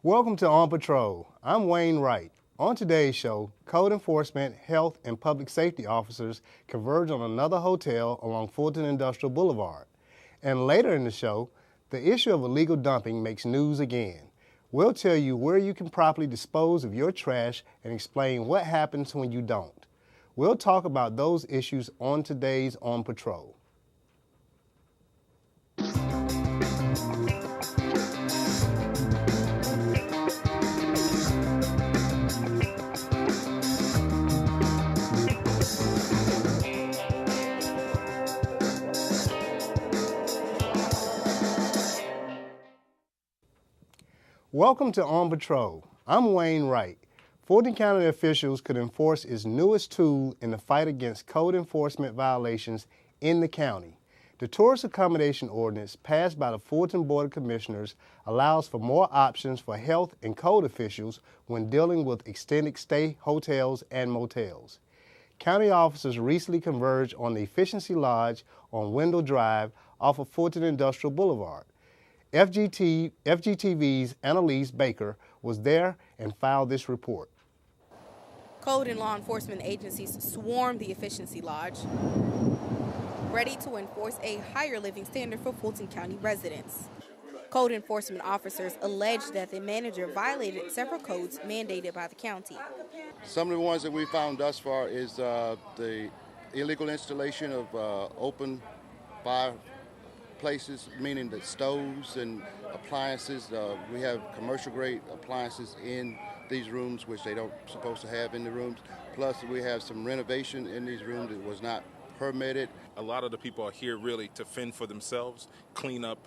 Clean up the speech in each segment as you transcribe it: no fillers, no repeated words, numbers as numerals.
Welcome to On Patrol. I'm Wayne Wright. On today's show, code enforcement, health, and public safety officers converge on another hotel along Fulton Industrial Boulevard. And later in the show, the issue of illegal dumping makes news again. We'll tell you where you can properly dispose of your trash and explain what happens when you don't. We'll talk about those issues on today's On Patrol. Welcome to On Patrol. I'm Wayne Wright. Fulton County officials could enforce its newest tool in the fight against code enforcement violations in the county. The Tourist Accommodation Ordinance passed by the Fulton Board of Commissioners allows for more options for health and code officials when dealing with extended stay hotels and motels. County officers recently converged on the Efficiency Lodge on Wendell Drive off of Fulton Industrial Boulevard. FGTV's Annalise Baker was there and filed this report. Code and law enforcement agencies swarmed the Efficiency Lodge, ready to enforce a higher living standard for Fulton County residents. Code enforcement officers alleged that the manager violated several codes mandated by the county. Some of the ones that we found thus far is the illegal installation of open fire places, meaning the stoves and appliances. We have commercial grade appliances in these rooms, which they don't supposed to have in the rooms. Plus, we have some renovation in these rooms that was not permitted. A lot of the people are here really to fend for themselves, clean up,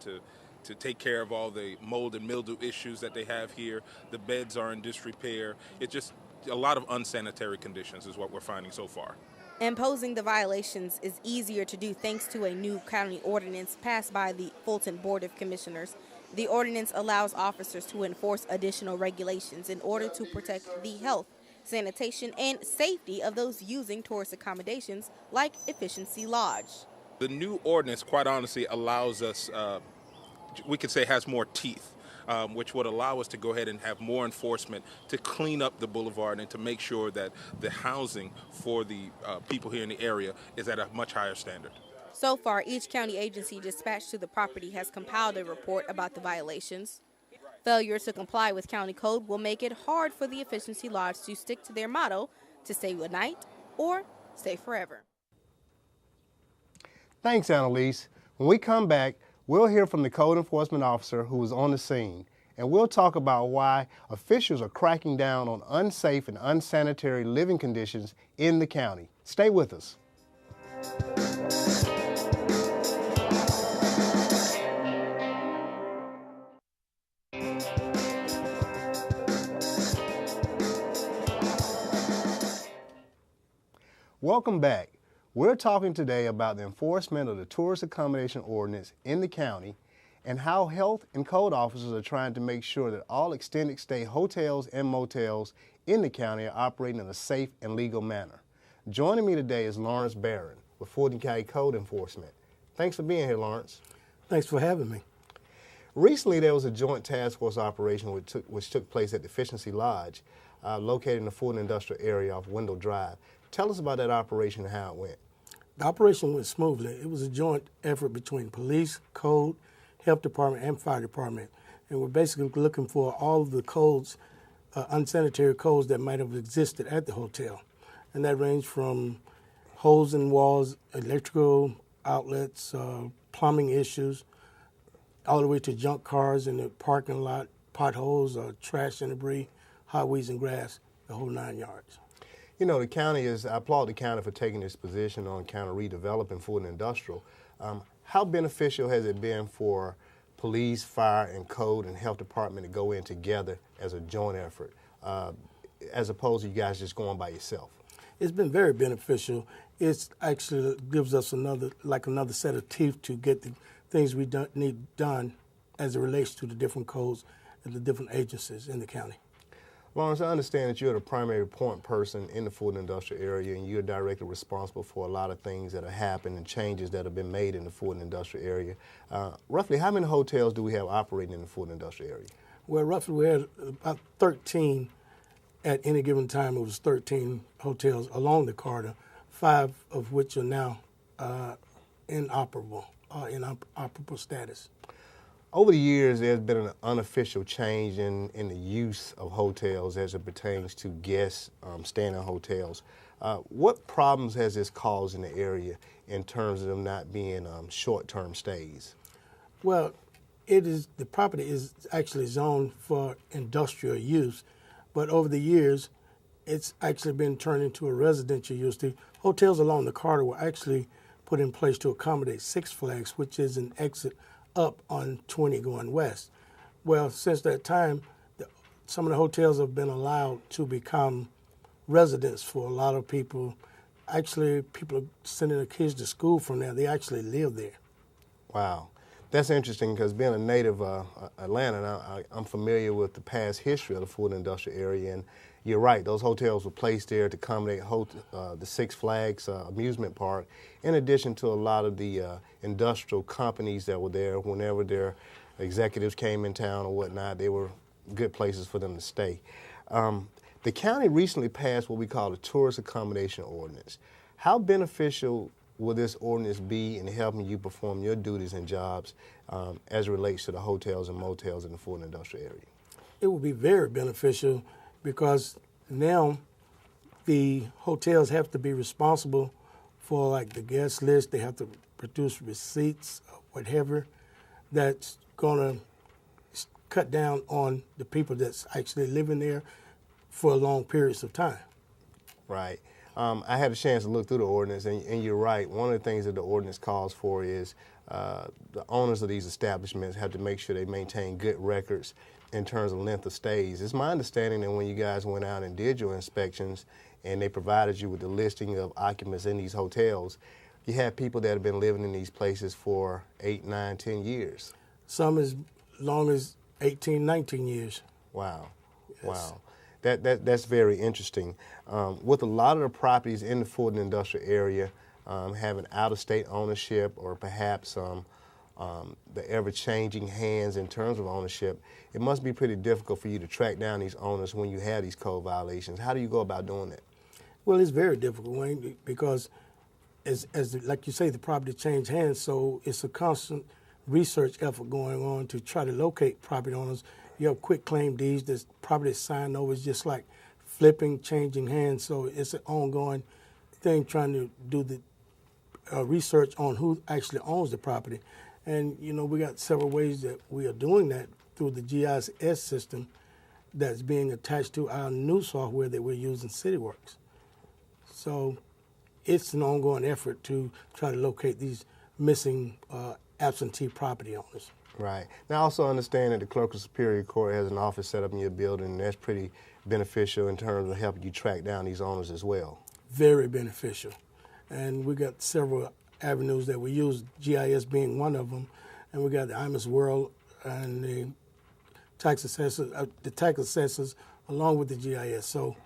to take care of all the mold and mildew issues that they have here. The beds are in disrepair. It's just a lot of unsanitary conditions is what we're finding so far. Imposing the violations is easier to do thanks to a new county ordinance passed by the Fulton Board of Commissioners. The ordinance allows officers to enforce additional regulations in order to protect the health, sanitation, and safety of those using tourist accommodations like Efficiency Lodge. The new ordinance, quite honestly, allows us, we could say has more teeth. Which would allow us to go ahead and have more enforcement to clean up the boulevard and to make sure that the housing for the people here in the area is at a much higher standard. So far, each county agency dispatched to the property has compiled a report about the violations. Failure to comply with county code will make it hard for the Efficiency Lodge to stick to their motto to stay a night or stay forever. Thanks, Annalise. When we come back, we'll hear from the code enforcement officer who was on the scene, and we'll talk about why officials are cracking down on unsafe and unsanitary living conditions in the county. Stay with us. Welcome back. We're talking today about the enforcement of the Tourist Accommodation Ordinance in the county and how health and code officers are trying to make sure that all extended stay hotels and motels in the county are operating in a safe and legal manner. Joining me today is Lawrence Barron with Fulton County Code Enforcement. Thanks for being here, Lawrence. Thanks for having me. Recently, there was a joint task force operation which took place at the Efficiency Lodge, located in the Fulton Industrial area off Wendell Drive. Tell us about that operation and how it went. The operation went smoothly. It was a joint effort between police, code, health department, and fire department. And we're basically looking for all of the codes, unsanitary codes that might have existed at the hotel. And that ranged from holes in walls, electrical outlets, plumbing issues, all the way to junk cars in the parking lot, potholes, trash and debris, hot weeds and grass, the whole 9 yards. You know, I applaud the county for taking this position on kind of redeveloping Fulton Industrial. How beneficial has it been for police, fire, and code and health department to go in together as a joint effort, as opposed to you guys just going by yourself? It's been very beneficial. It actually gives us another set of teeth to get the things we need done as it relates to the different codes and the different agencies in the county. Lawrence, I understand that you're the primary point person in the Fulton Industrial area, and you're directly responsible for a lot of things that have happened and changes that have been made in the Fulton Industrial area. Roughly how many hotels do we have operating in the Fulton Industrial area? Well, roughly we had about 13 at any given time. It was 13 hotels along the corridor, 5 of which are now inoperable status. Over the years, there's been an unofficial change in the use of hotels as it pertains to guests staying in hotels. What problems has this caused in the area in terms of them not being short-term stays? Well, the property is actually zoned for industrial use, but over the years, it's actually been turned into a residential use. The hotels along the corridor were actually put in place to accommodate Six Flags, which is an exit up on 20 going west. Well, since that time, some of the hotels have been allowed to become residents for a lot of people. Actually, people are sending their kids to school from there. They actually live there. Wow. That's interesting because being a native of Atlanta, I'm familiar with the past history of the food industrial area. And you're right, those hotels were placed there to accommodate the Six Flags amusement park, in addition to a lot of the industrial companies that were there. Whenever their executives came in town or whatnot, they were good places for them to stay. The county recently passed what we call the Tourist Accommodation Ordinance. How beneficial will this ordinance be in helping you perform your duties and jobs as it relates to the hotels and motels in the food and industrial area? It will be very beneficial because now the hotels have to be responsible for like the guest list. They have to produce receipts, whatever, that's going to cut down on the people that's actually living there for long periods of time. Right. I had a chance to look through the ordinance, and you're right. One of the things that the ordinance calls for is the owners of these establishments have to make sure they maintain good records in terms of length of stays. It's my understanding that when you guys went out and did your inspections and they provided you with the listing of occupants in these hotels, you had people that have been living in these places for 8, 9, 10 years. Some as long as 18, 19 years. Wow. Yes. Wow. That's very interesting. With a lot of the properties in the food and industrial area having out-of-state ownership or perhaps the ever-changing hands in terms of ownership, it must be pretty difficult for you to track down these owners when you have these code violations. How do you go about doing that? Well, it's very difficult, Wayne, because like you say, the property changed hands, so it's a constant research effort going on to try to locate property owners. You have quick claim deeds, this property is signed over. It's just like flipping, changing hands. So it's an ongoing thing trying to do the research on who actually owns the property. And, you know, we got several ways that we are doing that through the GIS system that's being attached to our new software that we're using, CityWorks. So it's an ongoing effort to try to locate these missing absentee property owners. Right. Now, I also understand that the Clerk of Superior Court has an office set up in your building, and that's pretty beneficial in terms of helping you track down these owners as well. Very beneficial. And we got several avenues that we use, GIS being one of them, and we got the IMAS World and the tax assessors along with the GIS. So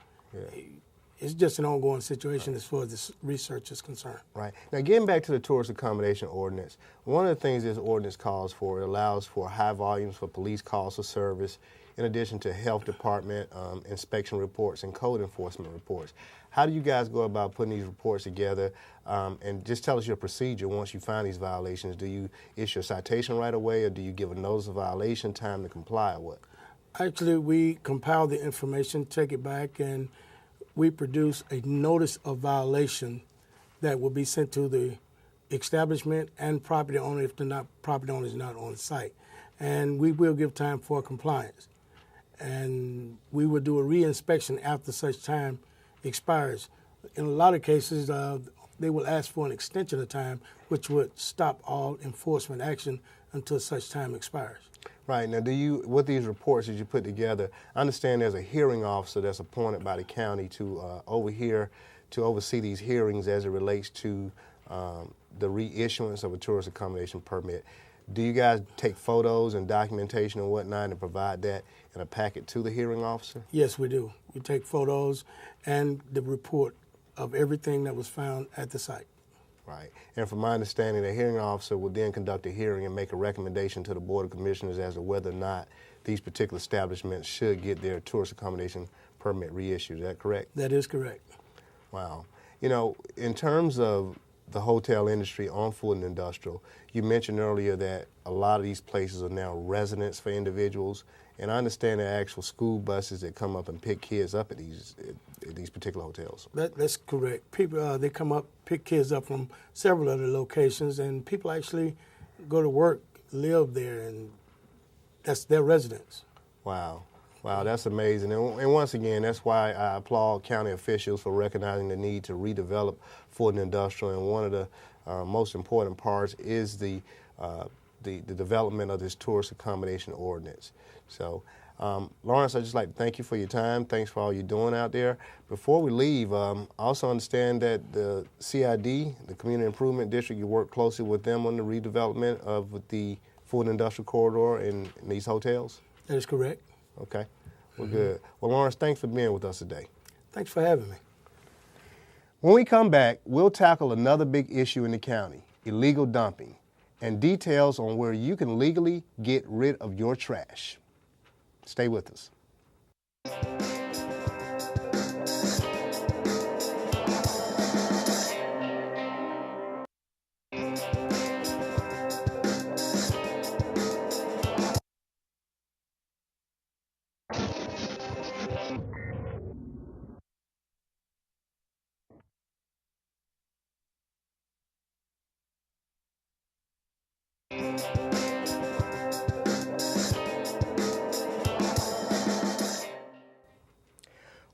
it's just an ongoing situation as far as this research is concerned. Right. Now, getting back to the Tourist Accommodation Ordinance, one of the things this ordinance calls for, it allows for high volumes for police calls for service, in addition to health department inspection reports and code enforcement reports. How do you guys go about putting these reports together? And just tell us your procedure once you find these violations. Do you issue a citation right away, or do you give a notice of violation, time to comply, or what? Actually, we compile the information, take it back, and we produce a notice of violation that will be sent to the establishment and property owner if the property owner is not on site. And we will give time for compliance. And we will do a re-inspection after such time expires. In a lot of cases, they will ask for an extension of time, which would stop all enforcement action until such time expires. Right. Now, with these reports that you put together, I understand there's a hearing officer that's appointed by the county to oversee these hearings as it relates to the reissuance of a tourist accommodation permit. Do you guys take photos and documentation and whatnot and provide that in a packet to the hearing officer? Yes, we do. We take photos and the report of everything that was found at the site. Right. And from my understanding, the hearing officer will then conduct a hearing and make a recommendation to the Board of Commissioners as to whether or not these particular establishments should get their tourist accommodation permit reissued. Is that correct? That is correct. Wow. You know, in terms of the hotel industry on Fulton Industrial, you mentioned earlier that a lot of these places are now residents for individuals, and I understand there are actual school buses that come up and pick kids up at these particular hotels. That's correct. People, they come up, pick kids up from several other locations, and people actually go to work, live there, and that's their residence. Wow. Wow, that's amazing. And once again, that's why I applaud county officials for recognizing the need to redevelop Fulton Industrial. And one of the most important parts is the development of this tourist accommodation ordinance. So, Lawrence, I'd just like to thank you for your time. Thanks for all you're doing out there. Before we leave, I also understand that the CID, the Community Improvement District, you work closely with them on the redevelopment of the Fulton Industrial Corridor in these hotels? That is correct. Okay, well, good. Well, Lawrence, thanks for being with us today. Thanks for having me. When we come back, we'll tackle another big issue in the county, illegal dumping, and details on where you can legally get rid of your trash. Stay with us.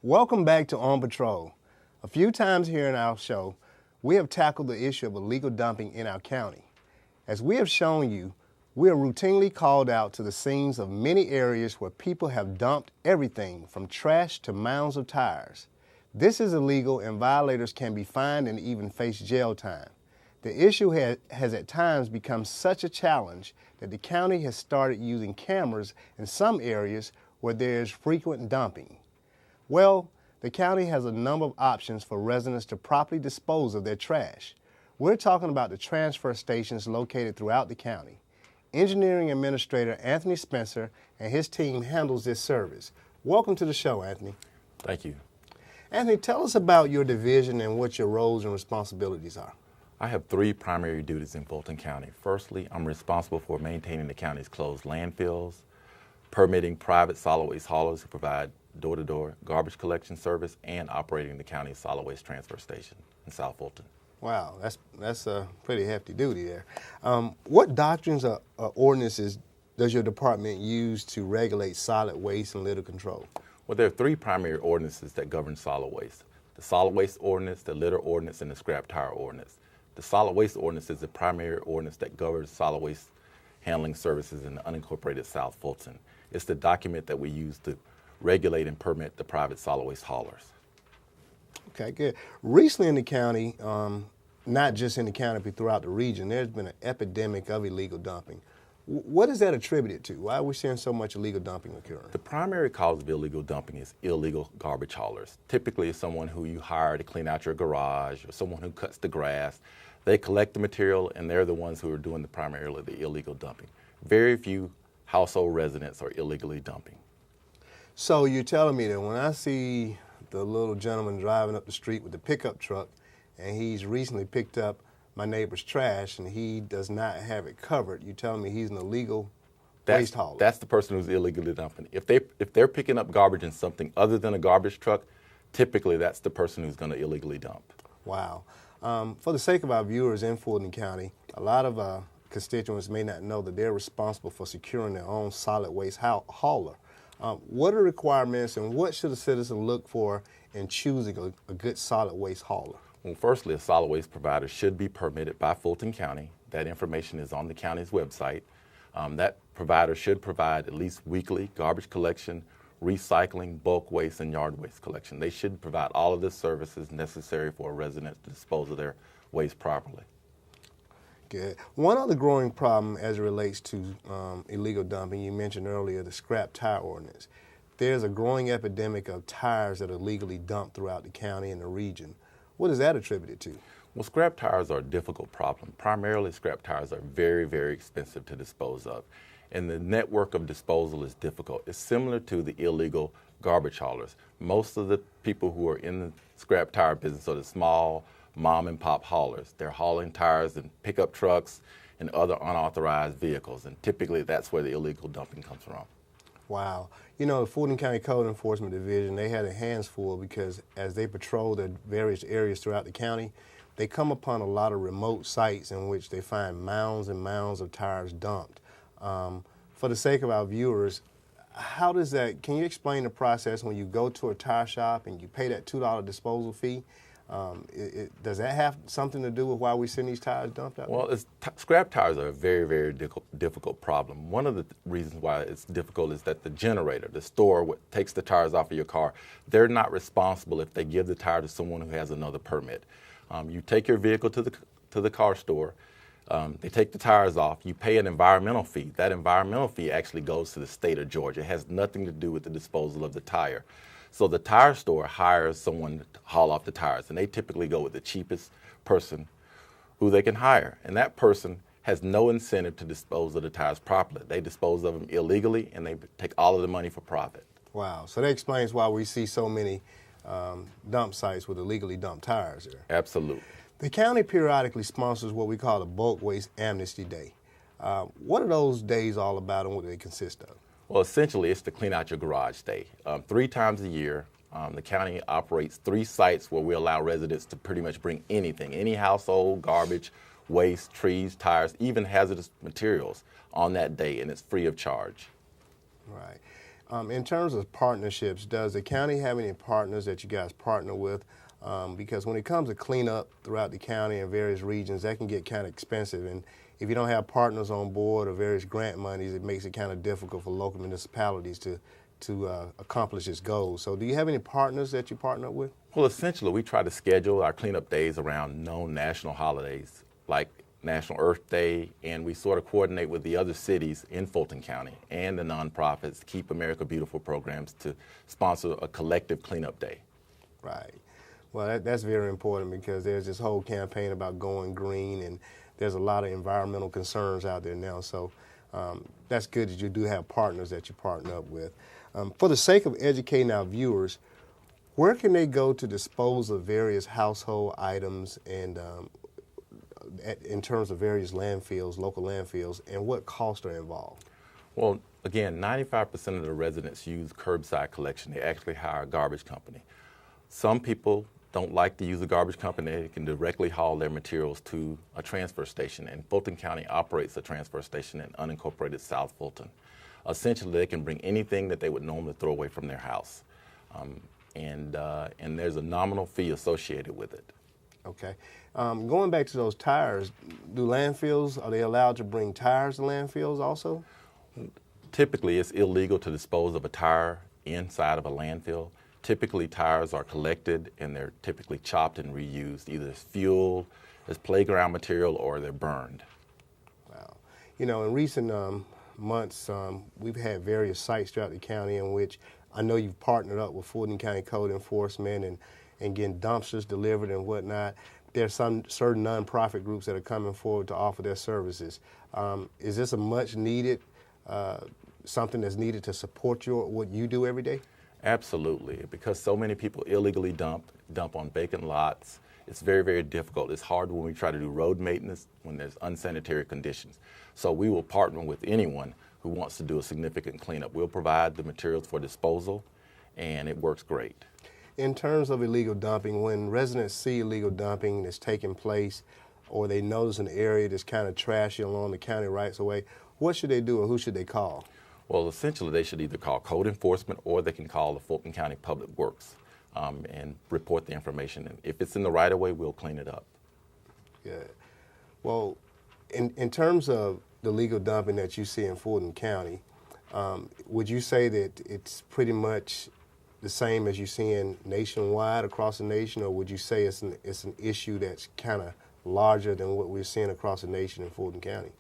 Welcome back to On Patrol. A few times here in our show, we have tackled the issue of illegal dumping in our county. As we have shown you, we are routinely called out to the scenes of many areas where people have dumped everything from trash to mounds of tires. This is illegal and violators can be fined and even face jail time. The issue has at times become such a challenge that the county has started using cameras in some areas where there is frequent dumping. Well, the county has a number of options for residents to properly dispose of their trash. We're talking about the transfer stations located throughout the county. Engineering Administrator Anthony Spencer and his team handles this service. Welcome to the show, Anthony. Thank you. Anthony, tell us about your division and what your roles and responsibilities are. I have three primary duties in Fulton County. Firstly, I'm responsible for maintaining the county's closed landfills, permitting private solid waste haulers who provide door-to-door garbage collection service, and operating the county's solid waste transfer station in South Fulton. Wow, that's a pretty hefty duty there. What doctrines or ordinances does your department use to regulate solid waste and litter control? Well, there are three primary ordinances that govern solid waste: the solid waste ordinance, the litter ordinance, and the scrap tire ordinance. The solid waste ordinance is the primary ordinance that governs solid waste handling services in the unincorporated South Fulton. It's the document that we use to regulate and permit the private solid waste haulers. Okay, good. Recently in the county, not just in the county, but throughout the region, there's been an epidemic of illegal dumping. What is that attributed to? Why are we seeing so much illegal dumping occurring? The primary cause of illegal dumping is illegal garbage haulers. Typically, it's someone who you hire to clean out your garage or someone who cuts the grass. They collect the material, and they're the ones who are doing primarily the illegal dumping. Very few household residents are illegally dumping. So you're telling me that when I see the little gentleman driving up the street with the pickup truck and he's recently picked up my neighbor's trash and he does not have it covered, you're telling me he's an illegal waste hauler? That's the person who's illegally dumping. If they're picking up garbage in something other than a garbage truck, typically that's the person who's going to illegally dump. Wow. For the sake of our viewers in Fulton County, a lot of constituents may not know that they're responsible for securing their own solid waste hauler. What are the requirements and what should a citizen look for in choosing a good solid waste hauler? Well, firstly, a solid waste provider should be permitted by Fulton County. That information is on the county's website. That provider should provide at least weekly garbage collection, recycling, bulk waste, and yard waste collection. They should provide all of the services necessary for a resident to dispose of their waste properly. Good. One other growing problem as it relates to illegal dumping, you mentioned earlier the scrap tire ordinance. There's a growing epidemic of tires that are legally dumped throughout the county and the region. What is that attributed to? Well, scrap tires are a difficult problem. Primarily, scrap tires are very, very expensive to dispose of, and the network of disposal is difficult. It's similar to the illegal garbage haulers. Most of the people who are in the scrap tire business are the small mom and pop haulers. They're hauling tires in pickup trucks and other unauthorized vehicles, and typically that's where the illegal dumping comes from. Wow. You know, the Fulton County Code Enforcement Division, they had their hands full because as they patrol the various areas throughout the county, they come upon a lot of remote sites in which they find mounds and mounds of tires dumped. For the sake of our viewers, how does that, can you explain the process when you go to a tire shop and you pay that $2 disposal fee? Does that have something to do with why we're seeing these tires dumped out? Well, scrap tires are a very, very difficult problem. One of the reasons why it's difficult is that the generator, the store takes the tires off of your car, they're not responsible if they give the tire to someone who has another permit. You take your vehicle to the car store, they take the tires off, you pay an environmental fee. That environmental fee actually goes to the state of Georgia. It has nothing to do with the disposal of the tire. So the tire store hires someone to haul off the tires, and they typically go with the cheapest person who they can hire. And that person has no incentive to dispose of the tires properly. They dispose of them illegally, and they take all of the money for profit. Wow. So that explains why we see so many dump sites with illegally dumped tires there. Absolutely. The county periodically sponsors what we call a Bulk Waste Amnesty Day. What are those days all about, and what do they consist of? Well, essentially, it's to clean out your garage day. 3 times a year, the county operates 3 sites where we allow residents to pretty much bring anything, any household garbage, waste, trees, tires, even hazardous materials on that day, and it's free of charge. Right. In terms of partnerships, does the county have any partners that you guys partner with? Because when it comes to cleanup throughout the county and various regions, that can get kind of expensive. And if you don't have partners on board or various grant monies, it makes it kind of difficult for local municipalities to accomplish its goals. So do you have any partners that you partner up with? Well, essentially, we try to schedule our cleanup days around known national holidays like National Earth Day, and we sort of coordinate with the other cities in Fulton County and the nonprofits, Keep America Beautiful programs, to sponsor a collective cleanup day. Right. Well, that's very important because there's this whole campaign about going green, and there's a lot of environmental concerns out there now. So that's good that you do have partners that you partner up with. For the sake of educating our viewers, where can they go to dispose of various household items and in terms of various landfills, local landfills, and what costs are involved? Well, again, 95% of the residents use curbside collection. They actually hire a garbage company. Some people don't like to use a garbage company. They can directly haul their materials to a transfer station, and Fulton County operates a transfer station in unincorporated South Fulton. Essentially, they can bring anything that they would normally throw away from their house, and there's a nominal fee associated with it. Okay. Going back to those tires, do landfills, are they allowed to bring tires to landfills also? Typically, it's illegal to dispose of a tire inside of a landfill. Typically, tires are collected and they're typically chopped and reused, either as fuel, as playground material, or they're burned. Wow. You know, in recent months, we've had various sites throughout the county in which I know you've partnered up with Fulton County Code Enforcement and getting dumpsters delivered and whatnot. There's some certain nonprofit groups that are coming forward to offer their services. Is this a much needed, something that's needed to support what you do every day? Absolutely, because so many people illegally dump on vacant lots. It's very, very difficult. It's hard when we try to do road maintenance when there's unsanitary conditions. So we will partner with anyone who wants to do a significant cleanup. We'll provide the materials for disposal, and it works great. In terms of illegal dumping, when residents see illegal dumping that's taking place, or they notice an area that's kind of trashy along the county rights of way, what should they do, or who should they call? Well, essentially, they should either call code enforcement or they can call the Fulton County Public Works and report the information. And if it's in the right of way, we'll clean it up. Good. Well, in terms of the legal dumping that you see in Fulton County, would you say that it's pretty much the same as you see in nationwide across the nation, or would you say it's an issue that's kind of larger than what we're seeing across the nation in Fulton County?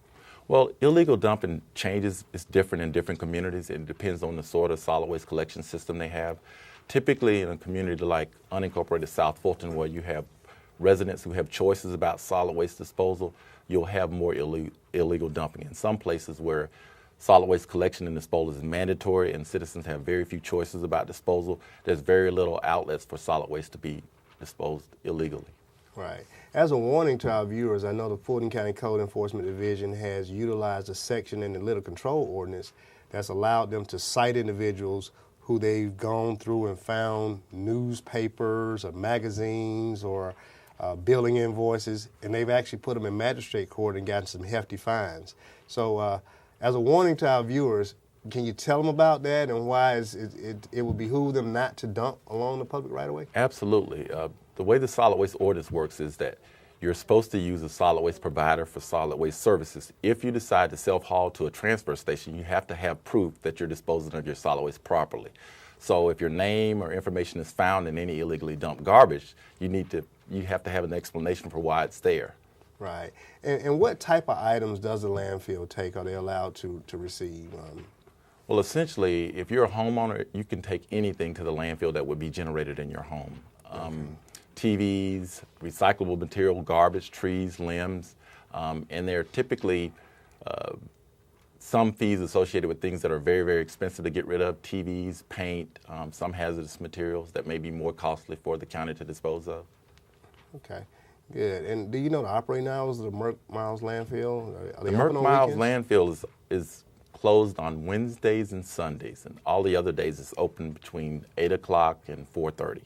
Well, illegal dumping changes. It's different in different communities. It depends on the sort of solid waste collection system they have. Typically in a community like unincorporated South Fulton, where you have residents who have choices about solid waste disposal, you'll have more illegal dumping. In some places where solid waste collection and disposal is mandatory and citizens have very few choices about disposal, there's very little outlets for solid waste to be disposed illegally. Right. As a warning to our viewers, I know the Fulton County Code Enforcement Division has utilized a section in the litter control ordinance that's allowed them to cite individuals who they've gone through and found newspapers or magazines or billing invoices, and they've actually put them in magistrate court and gotten some hefty fines. So as a warning to our viewers, can you tell them about that and why it would behoove them not to dump along the public right-of-way? Absolutely. The way the solid waste ordinance works is that you're supposed to use a solid waste provider for solid waste services. If you decide to self-haul to a transfer station, you have to have proof that you're disposing of your solid waste properly. So if your name or information is found in any illegally dumped garbage, you have to have an explanation for why it's there. Right. And what type of items does the landfill take? Are they allowed to receive? Well, essentially, if you're a homeowner, you can take anything to the landfill that would be generated in your home. TVs, recyclable material, garbage, trees, limbs, and there are typically some fees associated with things that are very, very expensive to get rid of, TVs, paint, some hazardous materials that may be more costly for the county to dispose of. Okay, good. And do you know the operating hours of the Merck Miles landfill? Are they The open Merck on Miles weekends? landfill is closed on Wednesdays and Sundays, and all the other days it's open between 8 o'clock and 4:30.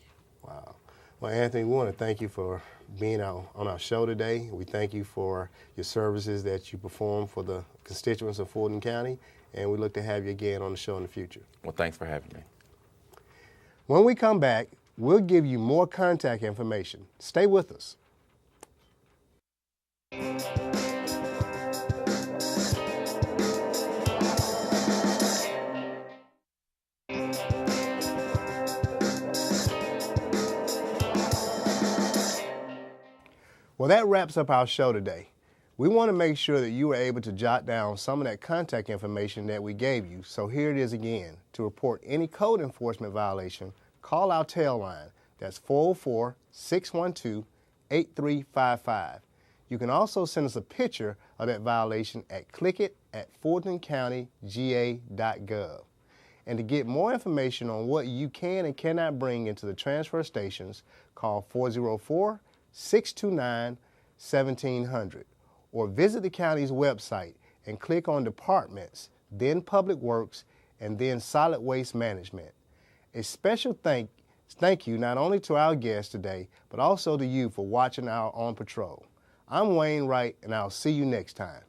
Wow. Well, Anthony, we want to thank you for being on our show today. We thank you for your services that you perform for the constituents of Fulton County, and we look to have you again on the show in the future. Well, thanks for having me. When we come back, we'll give you more contact information. Stay with us. Well, that wraps up our show today. We want to make sure that you were able to jot down some of that contact information that we gave you. So here it is again. To report any code enforcement violation, call our tail line. That's 404-612-8355. You can also send us a picture of that violation at clickit@fultoncountyga.gov. And to get more information on what you can and cannot bring into the transfer stations, call 404-629-1700 or visit the county's website and click on Departments, then Public Works, and then Solid Waste Management. A special thank you not only to our guests today, but also to you for watching our On Patrol. I'm Wayne Wright, and I'll see you next time.